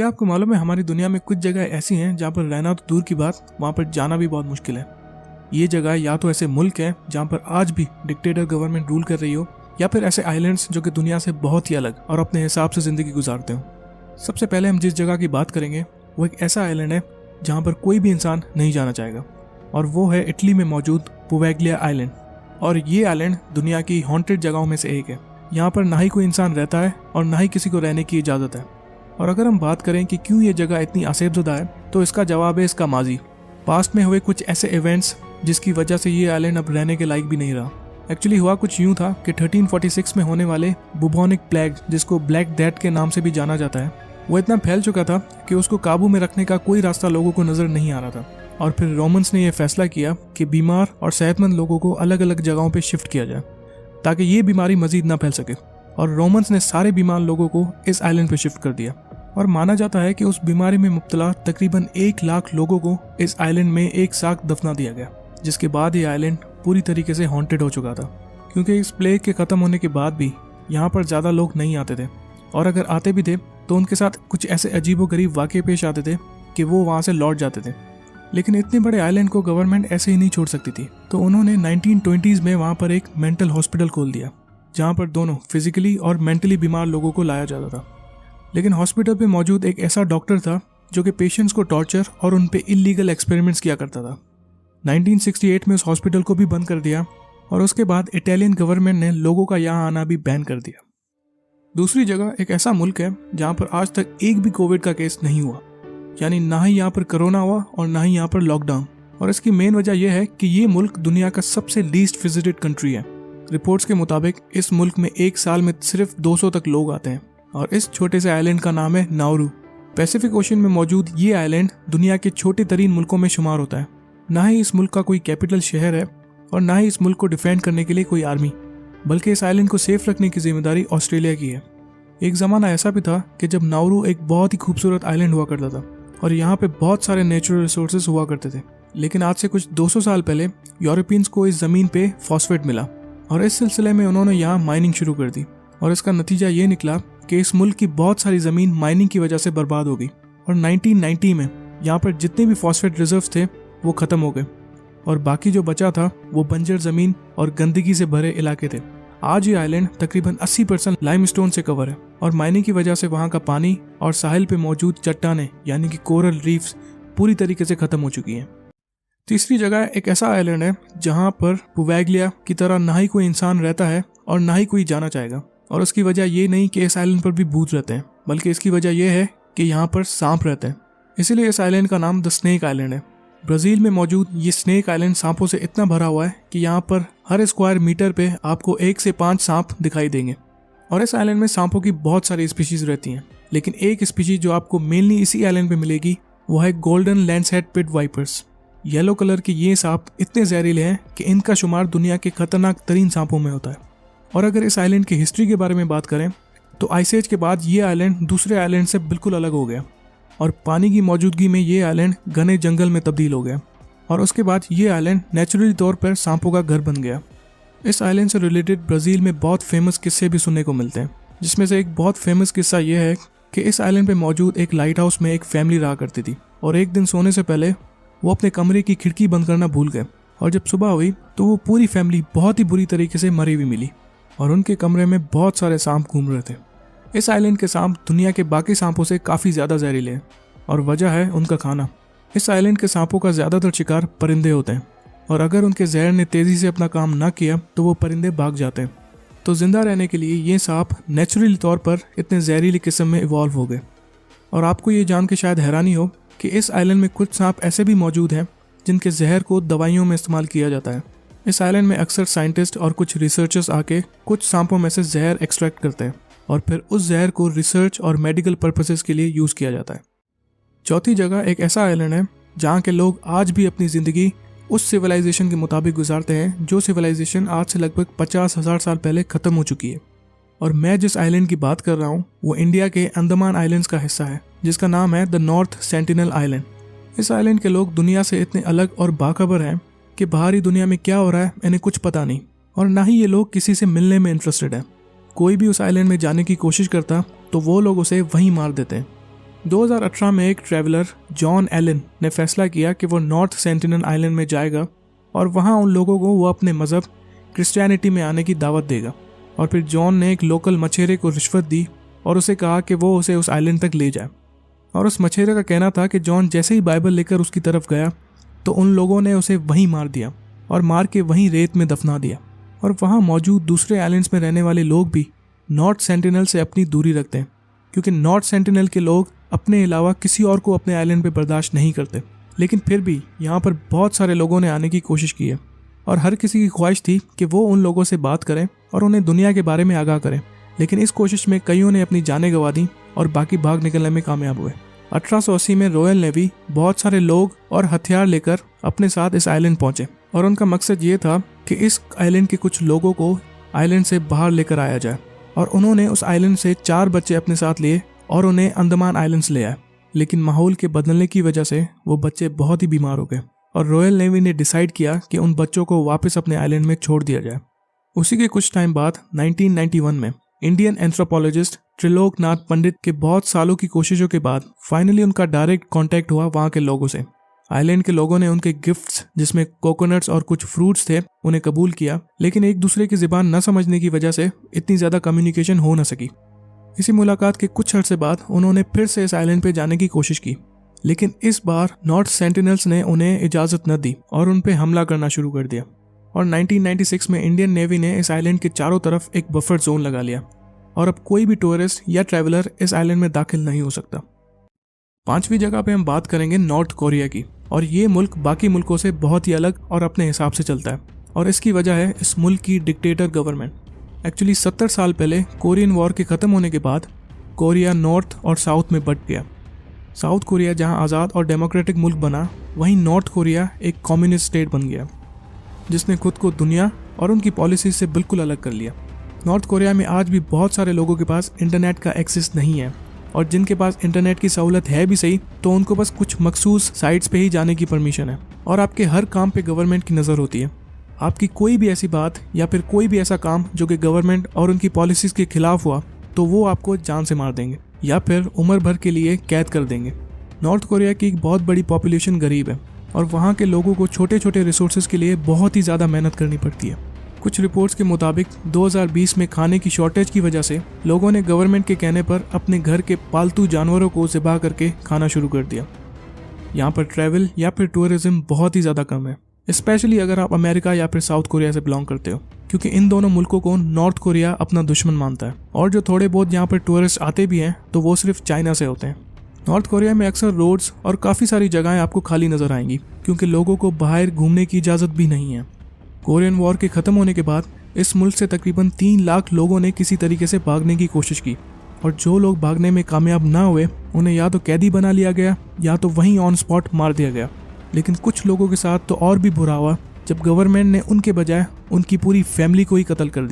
क्या आपको मालूम है हमारी दुनिया में कुछ जगह ऐसी हैं जहाँ पर रहना तो दूर की बात, वहाँ पर जाना भी बहुत मुश्किल है। ये जगह या तो ऐसे मुल्क हैं जहाँ पर आज भी डिक्टेटर गवर्नमेंट रूल कर रही हो, या फिर ऐसे आइलैंड्स जो कि दुनिया से बहुत ही अलग और अपने हिसाब से ज़िंदगी गुजारते हो। सबसे पहले हम जिस जगह की बात करेंगे वो एक ऐसा आइलैंड है जहाँ पर कोई भी इंसान नहीं जाना चाहेगा, और वो है इटली में मौजूद पुवेग्लिया आइलैंड। और ये आइलैंड दुनिया की हॉन्टेड जगहों में से एक है। यहाँ पर ना ही कोई इंसान रहता है और ना ही किसी को रहने की इजाज़त है। और अगर हम बात करें कि क्यों ये जगह इतनी आसेबज़दा है, तो इसका जवाब है इसका माजी। पास्ट में हुए कुछ ऐसे इवेंट्स जिसकी वजह से ये आइलैंड अब रहने के लायक भी नहीं रहा। एक्चुअली हुआ कुछ यूँ था कि 1346 में होने वाले बुबोनिक प्लेग, जिसको ब्लैक डेथ के नाम से भी जाना जाता है, वो इतना फैल चुका था कि उसको काबू में रखने का कोई रास्ता लोगों को नज़र नहीं आ रहा था। और फिर रोमन्स ने यह फैसला किया कि बीमार और सेहतमंद लोगों को अलग अलग जगहों पर शिफ्ट किया जाए ताकि ये बीमारी मजीद ना फैल सके। और रोमन्स ने सारे बीमार लोगों को इस आइलैंड पर शिफ्ट कर दिया। और माना जाता है कि उस बीमारी में मुब्तला तकरीबन 1 लाख लोगों को इस आइलैंड में एक साथ दफना दिया गया, जिसके बाद ये आइलैंड पूरी तरीके से हॉन्टेड हो चुका था। क्योंकि इस प्लेग के ख़त्म होने के बाद भी यहाँ पर ज़्यादा लोग नहीं आते थे, और अगर आते भी थे तो उनके साथ कुछ ऐसे अजीबोगरीब वाक़े पेश आते थे कि वो वहाँ से लौट जाते थे। लेकिन इतने बड़े आइलैंड को गवर्नमेंट ऐसे ही नहीं छोड़ सकती थी, तो उन्होंने 1920s में वहाँ पर एक मेंटल हॉस्पिटल खोल दिया, जहाँ पर दोनों फिजिकली और मेंटली बीमार लोगों को लाया जाता था। लेकिन हॉस्पिटल पे मौजूद एक ऐसा डॉक्टर था जो कि पेशेंट्स को टॉर्चर और उन पे इलीगल एक्सपेरिमेंट्स किया करता था। 1968 में उस हॉस्पिटल को भी बंद कर दिया, और उसके बाद इटालियन गवर्नमेंट ने लोगों का यहाँ आना भी बैन कर दिया। दूसरी जगह एक ऐसा मुल्क है जहाँ पर आज तक एक भी कोविड का केस नहीं हुआ, यानी ना ही यहाँ पर कोरोना हुआ और ना ही यहाँ पर लॉकडाउन। और इसकी मेन वजह यह है कि ये मुल्क दुनिया का सबसे लीस्ट विजिटेड कंट्री है। रिपोर्ट्स के मुताबिक इस मुल्क में एक साल में सिर्फ 200 तक लोग आते हैं, और इस छोटे से आइलैंड का नाम है नाउरू। पैसिफिक ओशन में मौजूद ये आइलैंड दुनिया के छोटे तरीन मुल्कों में शुमार होता है। ना ही इस मुल्क का कोई कैपिटल शहर है, और ना ही इस मुल्क को डिफेंड करने के लिए कोई आर्मी, बल्कि इस आइलैंड को सेफ रखने की जिम्मेदारी ऑस्ट्रेलिया की है। एक ज़माना ऐसा भी था कि जब नाउरू एक बहुत ही खूबसूरत आइलैंड हुआ करता था, और यहाँ पे बहुत सारे नेचुरल रिसोर्सेज हुआ करते थे। लेकिन आज से कुछ 200 साल पहले यूरोपियंस को इस ज़मीन पे फॉस्फेट मिला, और इस सिलसिले में उन्होंने यहाँ माइनिंग शुरू कर दी। और इसका नतीजा ये निकला कि इस मुल्क की बहुत सारी ज़मीन माइनिंग की वजह से बर्बाद हो गई, और 1990 में यहाँ पर जितने भी फॉस्फेट रिजर्व्स थे वो ख़त्म हो गए, और बाकी जो बचा था वो बंजर ज़मीन और गंदगी से भरे इलाके थे। आज ये आइलैंड तकरीबन 80% लाइमस्टोन से कवर है, और माइनिंग की वजह से वहाँ का पानी और साहिल पे मौजूद चट्टानें यानी कि कोरल रीफ्स पूरी तरीके से ख़त्म हो चुकी हैं। तीसरी जगह एक ऐसा आइलैंड है जहाँ पर पुवेग्लिया की तरह ना ही कोई इंसान रहता है और ना ही कोई जाना चाहेगा। और उसकी वजह ये नहीं कि इस आइलैंड पर भी भूत रहते हैं, बल्कि इसकी वजह यह है कि यहाँ पर सांप रहते हैं। इसीलिए इस आइलैंड का नाम द स्नेक आइलैंड है। ब्राज़ील में मौजूद ये स्नेक आइलैंड सांपों से इतना भरा हुआ है कि यहाँ पर हर स्क्वायर मीटर पे आपको 1 से 5 सांप दिखाई देंगे। और इस आइलैंड में सांपों की बहुत सारी स्पीशीज़ रहती हैं, लेकिन एक स्पीशीज़ जो आपको मेनली इसी आइलैंड पे मिलेगी वो है गोल्डन लैंसहेड पिट वाइपर्स। येलो कलर के ये सांप इतने जहरीले हैं कि इनका शुमार दुनिया के खतरनाक तरीन सांपों में होता है। और अगर इस आइलैंड की हिस्ट्री के बारे में बात करें तो आइस एज के बाद ये आइलैंड दूसरे आइलैंड से बिल्कुल अलग हो गया, और पानी की मौजूदगी में ये आइलैंड घने जंगल में तब्दील हो गया, और उसके बाद ये आइलैंड नेचुरली तौर पर सांपों का घर बन गया। इस आइलैंड से रिलेटेड ब्राज़ील में बहुत फेमस किस्से भी सुनने को मिलते हैं, जिसमें से एक बहुत फेमस किस्सा यह है कि इस आइलैंड पर मौजूद एक लाइट हाउस में एक फैमिली रहा करती थी, और एक दिन सोने से पहले वो अपने कमरे की खिड़की बंद करना भूल गए, और जब सुबह हुई तो वो पूरी फैमिली बहुत ही बुरी तरीके से मरी हुई मिली, और उनके कमरे में बहुत सारे सांप घूम रहे थे। इस आइलैंड के सांप दुनिया के बाकी सांपों से काफ़ी ज़्यादा जहरीले हैं, और वजह है उनका खाना। इस आइलैंड के सांपों का ज़्यादातर शिकार परिंदे होते हैं, और अगर उनके जहर ने तेज़ी से अपना काम ना किया तो वो परिंदे भाग जाते हैं। तो ज़िंदा रहने के लिए ये सांप नेचुरली तौर पर इतने जहरीली किस्म में इवॉल्व हो गए। और आपको ये जान के शायद हैरानी हो कि इस आइलैंड में कुछ सांप ऐसे भी मौजूद हैं जिनके जहर को दवाइयों में इस्तेमाल किया जाता है। इस आइलैंड में अक्सर साइंटिस्ट और कुछ रिसर्चर्स आके कुछ सांपों में से जहर एक्सट्रैक्ट करते हैं, और फिर उस जहर को रिसर्च और मेडिकल पर्पसेस के लिए यूज़ किया जाता है। चौथी जगह एक ऐसा आइलैंड है जहाँ के लोग आज भी अपनी ज़िंदगी उस सिविलाइजेशन के मुताबिक गुजारते हैं जो सिविलाइजेशन आज से लगभग 50,000 साल पहले ख़त्म हो चुकी है। और मैं जिस आइलैंड की बात कर रहा हूँ वो इंडिया के अंडमान आइलैंड्स का हिस्सा है, जिसका नाम है द नॉर्थ सेंटिनल आइलैंड। इस आइलैंड के लोग दुनिया से इतने अलग और बाखबर हैं कि बाहरी दुनिया में क्या हो रहा है इन्हें कुछ पता नहीं, और ना ही ये लोग किसी से मिलने में इंटरेस्टेड है। कोई भी उस आइलैंड में जाने की कोशिश करता तो वो लोग उसे वहीं मार देते हैं। 2018 में एक ट्रैवलर जॉन एलन ने फैसला किया कि वो नॉर्थ सेंटिनल आइलैंड में जाएगा और वहाँ उन लोगों को वो अपने मज़हब क्रिश्चियनिटी में आने की दावत देगा। और फिर जॉन ने एक लोकल मछेरे को रिश्वत दी और उसे कहा कि वो उसे उस आइलैंड तक ले जाए। और उस मछेरे का कहना था कि जॉन जैसे ही बाइबल लेकर उसकी तरफ गया तो उन लोगों ने उसे वहीं मार दिया और मार के वहीं रेत में दफना दिया। और वहाँ मौजूद दूसरे आइलैंड्स में रहने वाले लोग भी नॉर्थ सेंटिनल से अपनी दूरी रखते हैं, क्योंकि नॉर्थ सेंटिनल के लोग अपने अलावा किसी और को अपने आइलैंड पे बर्दाश्त नहीं करते। लेकिन फिर भी यहाँ पर बहुत सारे लोगों ने आने की कोशिश की है और हर किसी की ख्वाहिश थी कि वो उन लोगों से बात करें और उन्हें दुनिया के बारे में आगाह करें। लेकिन इस कोशिश में कईयों ने अपनी जानें गंवा दी और बाकी भाग निकलने में कामयाब हुए। 1880 में रॉयल नेवी बहुत सारे लोग और हथियार लेकर अपने साथ इस आइलैंड पहुंचे और उनका मकसद ये था कि इस आइलैंड के कुछ लोगों को आइलैंड से बाहर लेकर आया जाए। और उन्होंने उस आइलैंड से 4 बच्चे अपने साथ लिए और उन्हें अंडमान आइलैंड्स ले आए। लेकिन माहौल के बदलने की वजह से वो बच्चे बहुत ही बीमार हो गए और रॉयल नेवी ने डिसाइड किया कि उन बच्चों को वापस अपने आइलैंड में छोड़ दिया जाए। उसी के कुछ टाइम बाद 1991 में इंडियन एंथ्रोपोलॉजिस्ट त्रिलोकनाथ पंडित के बहुत सालों की कोशिशों के बाद फाइनली उनका डायरेक्ट कांटेक्ट हुआ वहाँ के लोगों से। आइलैंड के लोगों ने उनके गिफ्ट्स जिसमें कोकोनट्स और कुछ फ्रूट्स थे उन्हें कबूल किया, लेकिन एक दूसरे की ज़बान न समझने की वजह से इतनी ज़्यादा कम्युनिकेशन हो न सकी। इसी मुलाकात के कुछ अर्से बाद उन्होंने फिर से इस आइलैंड पे जाने की कोशिश की, लेकिन इस बार नॉर्थ सेंटिनल्स ने उन्हें इजाज़त न दी और उन पे हमला करना शुरू कर दिया। और 1996 में इंडियन नेवी ने इस आइलैंड के चारों तरफ एक बफर जोन लगा लिया और अब कोई भी टूरिस्ट या ट्रैवलर इस आइलैंड में दाखिल नहीं हो सकता। 5वीं जगह पे हम बात करेंगे नॉर्थ कोरिया की, और ये मुल्क बाकी मुल्कों से बहुत ही अलग और अपने हिसाब से चलता है और इसकी वजह है इस मुल्क की डिक्टेटर गवर्नमेंट। एक्चुअली 70 साल पहले कोरियन वॉर के ख़त्म होने के बाद कोरिया नॉर्थ और साउथ में बंट गया। साउथ कोरिया जहां आज़ाद और डेमोक्रेटिक मुल्क बना, वहीं नॉर्थ कोरिया एक कम्युनिस्ट स्टेट बन गया जिसने खुद को दुनिया और उनकी पॉलिसी से बिल्कुल अलग कर लिया। नॉर्थ कोरिया में आज भी बहुत सारे लोगों के पास इंटरनेट का एक्सेस नहीं है और जिनके पास इंटरनेट की सहूलत है भी सही तो उनको बस कुछ मखसूस साइट्स पे ही जाने की परमिशन है और आपके हर काम पे गवर्नमेंट की नज़र होती है। आपकी कोई भी ऐसी बात या फिर कोई भी ऐसा काम जो कि गवर्नमेंट और उनकी पॉलिसीज़ के खिलाफ हुआ तो वो आपको जान से मार देंगे या फिर उम्र भर के लिए कैद कर देंगे। नॉर्थ कोरिया की एक बहुत बड़ी पॉपुलेशन गरीब है और वहाँ के लोगों को छोटे छोटे रिसोर्सेज के लिए बहुत ही ज़्यादा मेहनत करनी पड़ती है। कुछ रिपोर्ट्स के मुताबिक 2020 में खाने की शॉर्टेज की वजह से लोगों ने गवर्नमेंट के कहने पर अपने घर के पालतू जानवरों को ज़िबा करके खाना शुरू कर दिया। यहाँ पर ट्रैवल या फिर टूरिज्म बहुत ही ज़्यादा कम है, स्पेशली अगर आप अमेरिका या फिर साउथ कोरिया से बिलोंग करते हो, क्योंकि इन दोनों मुल्कों को नॉर्थ कोरिया अपना दुश्मन मानता है और जो थोड़े बहुत यहाँ पर टूरिस्ट आते भी हैं तो वो सिर्फ चाइना से होते हैं। नॉर्थ कोरिया में अक्सर रोड्स और काफ़ी सारी जगहें आपको खाली नज़र आएंगी क्योंकि लोगों को बाहर घूमने की इजाज़त भी नहीं है। कोरियन वॉर के ख़त्म होने के बाद इस मुल्क से तकरीबन 3 लाख लोगों ने किसी तरीके से भागने की कोशिश की और जो लोग भागने में कामयाब ना हुए उन्हें या तो कैदी बना लिया गया या तो वहीं ऑन स्पॉट मार दिया गया। लेकिन कुछ लोगों के साथ तो और भी बुरा हुआ जब गवर्नमेंट ने उनके बजाय उनकी पूरी फैमिली को ही कत्ल कर दिया।